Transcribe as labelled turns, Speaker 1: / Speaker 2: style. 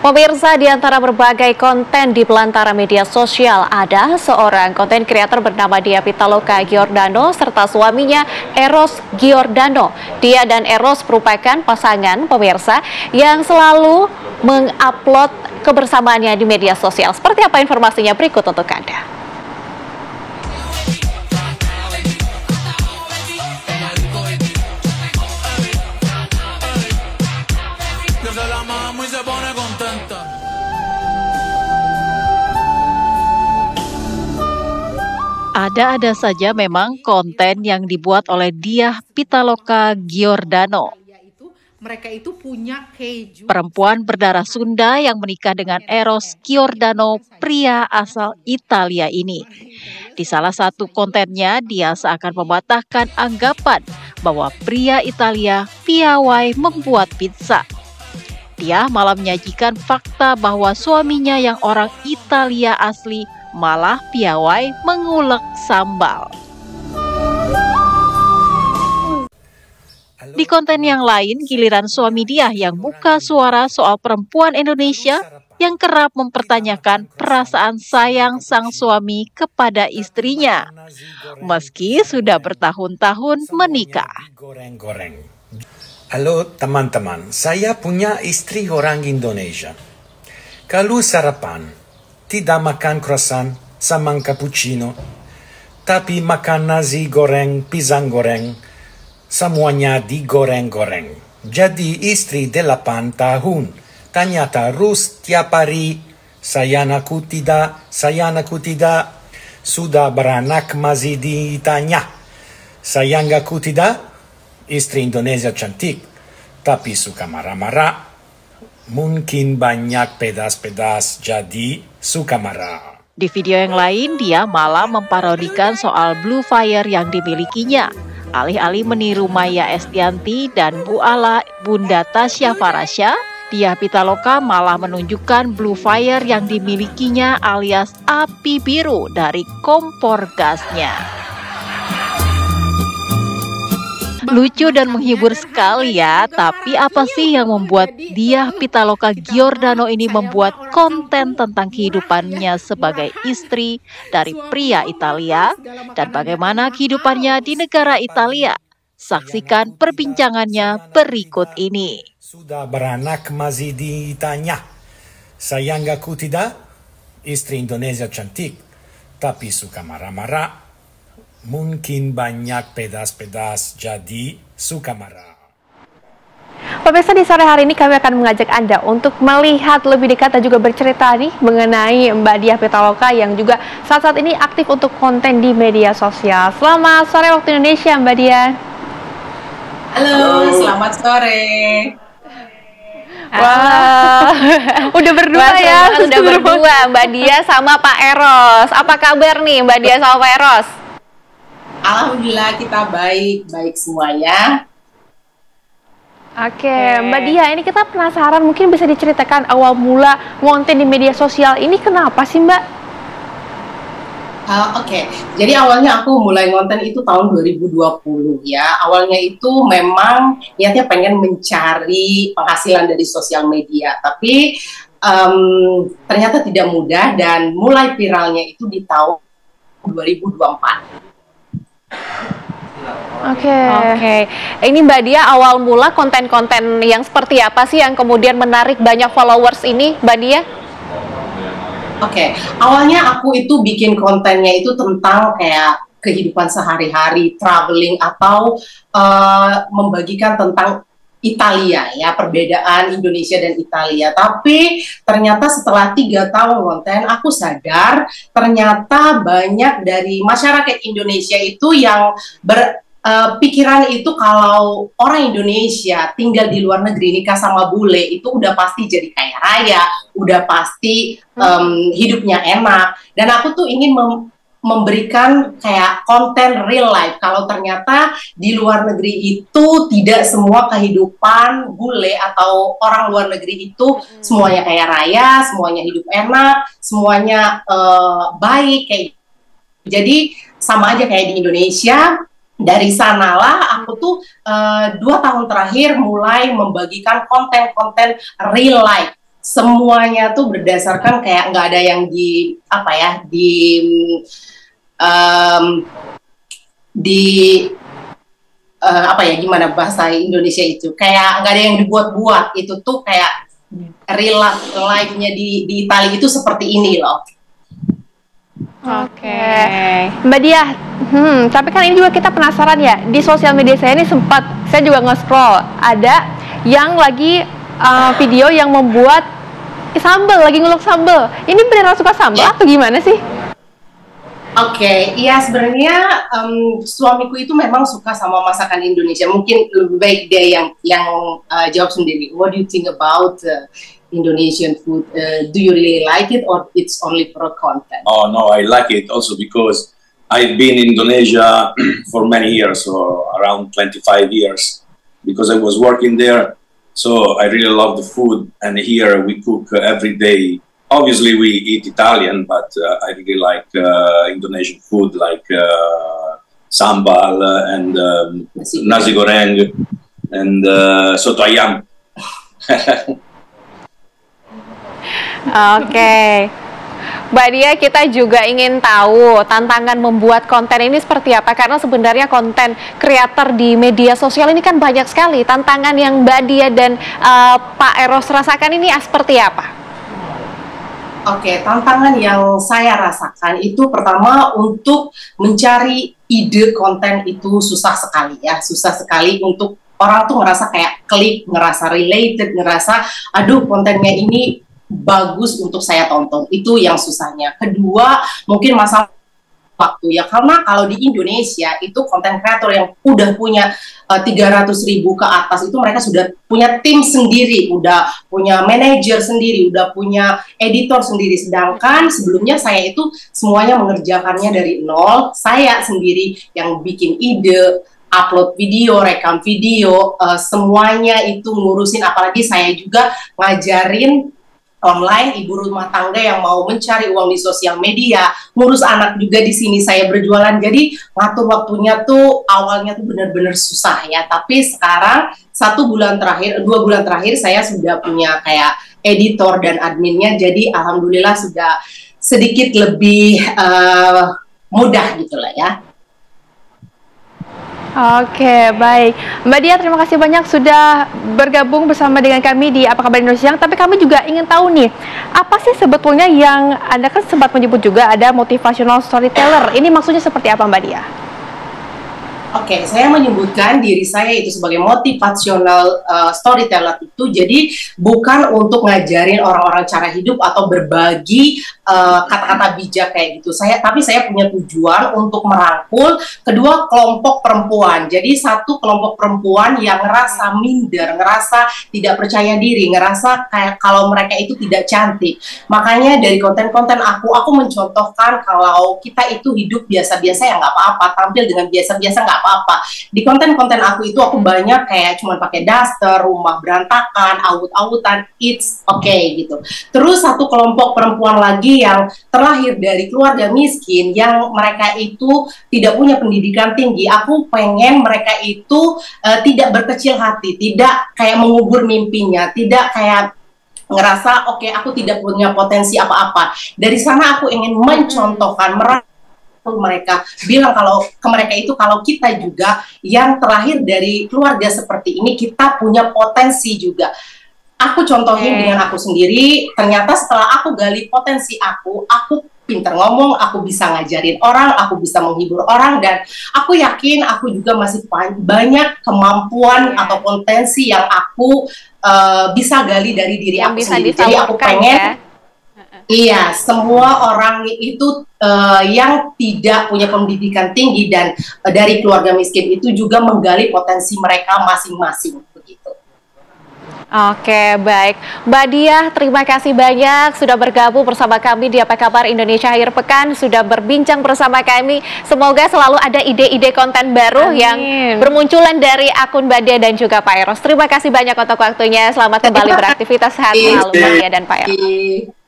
Speaker 1: Pemirsa, di antara berbagai konten di belantara media sosial, ada seorang konten kreator bernama Dia Pitaloka Giordano serta suaminya Eros Giordano. Dia dan Eros merupakan pasangan pemirsa yang selalu mengupload kebersamaannya di media sosial. Seperti apa informasinya berikut untuk Anda.
Speaker 2: Ada-ada saja memang konten yang dibuat oleh Dia Pitaloka Giordano.
Speaker 3: Mereka itu punya keju.
Speaker 2: Perempuan berdarah Sunda yang menikah dengan Eros Giordano, pria asal Italia ini. Di salah satu kontennya, dia seakan mematahkan anggapan bahwa pria Italia piawai membuat pizza. Dia malah menyajikan fakta bahwa suaminya yang orang Italia asli malah piawai mengulek sambal. Di konten yang lain, giliran suami Dia yang buka suara soal perempuan Indonesia yang kerap mempertanyakan perasaan sayang sang suami kepada istrinya, meski sudah bertahun-tahun menikah.
Speaker 4: Halo teman-teman, saya punya istri orang Indonesia. Kalau sarapan, tidak makan croissant sama cappuccino, tapi makan nasi goreng, pisang goreng, semuanya digoreng-goreng. Jadi istri 8 tahun, tanya terus tiap hari, sayang aku tidak, sudah beranak masih ditanya, sayang aku tidak, istri Indonesia cantik, tapi suka marah-marah. Mungkin banyak pedas-pedas, jadi suka marah.
Speaker 2: Di video yang lain, Dia malah memparodikan soal Blue Fire yang dimilikinya. Alih-alih meniru Maya Estianty dan Bu Ala Bunda Tasya Farasya, Dia Pitaloka malah menunjukkan Blue Fire yang dimilikinya alias api biru dari kompor gasnya. Lucu dan menghibur sekali ya, tapi apa sih yang membuat Dia Pitaloka Giordano ini membuat konten tentang kehidupannya sebagai istri dari pria Italia dan bagaimana kehidupannya di negara Italia? Saksikan perbincangannya berikut ini.
Speaker 4: Sudah beranak masih ditanya, sayang aku tidak, istri Indonesia cantik, tapi suka marah-marah. Mungkin banyak pedas-pedas, jadi suka marah.
Speaker 1: Pemirsa, di sore hari ini kami akan mengajak Anda untuk melihat lebih dekat dan juga bercerita nih mengenai Mbak Dia Pitaloka yang juga saat-saat ini aktif untuk konten di media sosial. Selamat sore waktu Indonesia, Mbak Dia.
Speaker 3: Halo, selamat sore.
Speaker 1: Wah, udah berdua ya?
Speaker 5: Udah berdua, Mbak Dia sama Pak Eros. Apa kabar nih Mbak Dia sama Pak Eros?
Speaker 3: Alhamdulillah kita baik semuanya.
Speaker 1: Oke, Mbak Dia, ini kita penasaran, mungkin bisa diceritakan awal mula konten di media sosial ini kenapa sih, Mbak?
Speaker 3: Oke, jadi awalnya aku mulai konten itu tahun 2020 ya. Awalnya itu memang niatnya pengen mencari penghasilan dari sosial media, tapi ternyata tidak mudah dan mulai viralnya itu di tahun 2024.
Speaker 1: Oke. Ini Mbak Dia, awal mula konten-konten yang seperti apa sih yang kemudian menarik banyak followers ini, Mbak Dia?
Speaker 3: Oke, awalnya aku itu bikin kontennya itu tentang kayak kehidupan sehari-hari, traveling atau membagikan tentang Italia ya, perbedaan Indonesia dan Italia. Tapi ternyata setelah 3 tahun konten, aku sadar ternyata banyak dari masyarakat Indonesia itu yang berpikiran itu kalau orang Indonesia tinggal di luar negeri nikah sama bule itu udah pasti jadi kaya raya, udah pasti hidupnya enak. Dan aku tuh ingin memberikan kayak konten real life kalau ternyata di luar negeri itu tidak semua kehidupan bule atau orang luar negeri itu semuanya kaya raya, semuanya hidup enak, semuanya baik kayak. Jadi sama aja kayak di Indonesia. Dari sanalah aku tuh 2 tahun terakhir mulai membagikan konten-konten real life semuanya tuh berdasarkan kayak nggak ada yang di apa ya apa ya, gimana bahasa Indonesia itu, kayak nggak ada yang dibuat-buat, itu tuh kayak real life-nya di Italia itu seperti ini loh.
Speaker 5: Oke. Mbak Diah, tapi kan ini juga kita penasaran ya, di sosial media saya ini sempat, saya juga nge-scroll, ada yang lagi video yang membuat sambal, lagi ngulek sambal. Ini beneran suka sambal atau gimana sih?
Speaker 3: Oke, iya sebenarnya suamiku itu memang suka sama masakan Indonesia. Mungkin lebih baik dia yang jawab sendiri. What do you think about Indonesian food? Do you really like it, or it's only for content?
Speaker 6: Oh no, I like it also because I've been in Indonesia for many years, or around 25 years, because I was working there. So I really love the food, and here we cook every day. Obviously, we eat Italian, but I really like Indonesian food, like sambal and nasi goreng and soto ayam.
Speaker 5: Oke. Mbak Diah, kita juga ingin tahu tantangan membuat konten ini seperti apa, karena sebenarnya konten kreator di media sosial ini kan banyak sekali. Tantangan yang Mbak Diah dan Pak Eros rasakan ini seperti apa?
Speaker 3: Oke, tantangan yang saya rasakan itu pertama untuk mencari ide konten itu susah sekali ya, susah sekali untuk orang tuh ngerasa kayak klik, ngerasa related, ngerasa aduh kontennya ini bagus untuk saya tonton, itu yang susahnya. Kedua, mungkin masalah waktu ya, karena kalau di Indonesia itu konten kreator yang udah punya 300.000 ke atas itu mereka sudah punya tim sendiri, udah punya manajer sendiri, udah punya editor sendiri, sedangkan sebelumnya saya itu semuanya mengerjakannya dari nol. Saya sendiri yang bikin ide, upload video, rekam video, semuanya itu ngurusin, apalagi saya juga ngajarin online, ibu rumah tangga yang mau mencari uang di sosial media, ngurus anak juga di sini saya berjualan. Jadi ngatur waktunya tuh awalnya tuh benar-benar susah ya. Tapi sekarang 2 bulan terakhir saya sudah punya kayak editor dan adminnya. Jadi alhamdulillah sudah sedikit lebih mudah gitulah ya.
Speaker 5: Oke, baik. Mbak Diah, terima kasih banyak sudah bergabung bersama dengan kami di Apa Kabar Indonesia. Tapi kami juga ingin tahu nih, apa sih sebetulnya yang Anda kan sempat menyebut juga ada motivational storyteller. Ini maksudnya seperti apa, Mbak Diah?
Speaker 3: Oke, saya menyebutkan diri saya itu sebagai motivational storyteller itu jadi bukan untuk ngajarin orang-orang cara hidup atau berbagi kata-kata bijak kayak gitu. Tapi saya punya tujuan untuk merangkul kedua kelompok perempuan. Jadi satu kelompok perempuan yang ngerasa minder, ngerasa tidak percaya diri, ngerasa kayak kalau mereka itu tidak cantik. Makanya dari konten-konten aku mencontohkan kalau kita itu hidup biasa-biasa ya nggak apa-apa, tampil dengan biasa-biasa nggak apa-apa. Di konten-konten aku itu aku banyak kayak cuman pakai daster, rumah berantakan, awut-awutan, it's okay gitu. Terus satu kelompok perempuan lagi yang terlahir dari keluarga miskin yang mereka itu tidak punya pendidikan tinggi. Aku pengen mereka itu tidak berkecil hati, tidak kayak mengubur mimpinya, tidak kayak ngerasa oke, aku tidak punya potensi apa-apa. Dari sana aku ingin mencontohkan mereka bilang ke mereka itu kalau kita juga yang terlahir dari keluarga seperti ini kita punya potensi juga. Aku contohin dengan aku sendiri, ternyata setelah aku gali potensi aku pinter ngomong, aku bisa ngajarin orang, aku bisa menghibur orang, dan aku yakin aku juga masih banyak kemampuan atau potensi yang aku bisa gali dari diri aku sendiri. Jadi aku pengen iya, semua orang itu yang tidak punya pendidikan tinggi dan dari keluarga miskin itu juga menggali potensi mereka masing-masing begitu.
Speaker 5: Oke, baik. Mbak Diah, terima kasih banyak sudah bergabung bersama kami di Apa Kabar Indonesia Akhir Pekan, sudah berbincang bersama kami. Semoga selalu ada ide-ide konten baru yang bermunculan dari akun Mbak Diah dan juga Pak Eros. Terima kasih banyak untuk waktunya. Selamat kembali beraktivitas, sehat selalu Mbak Diah dan Pak Eros.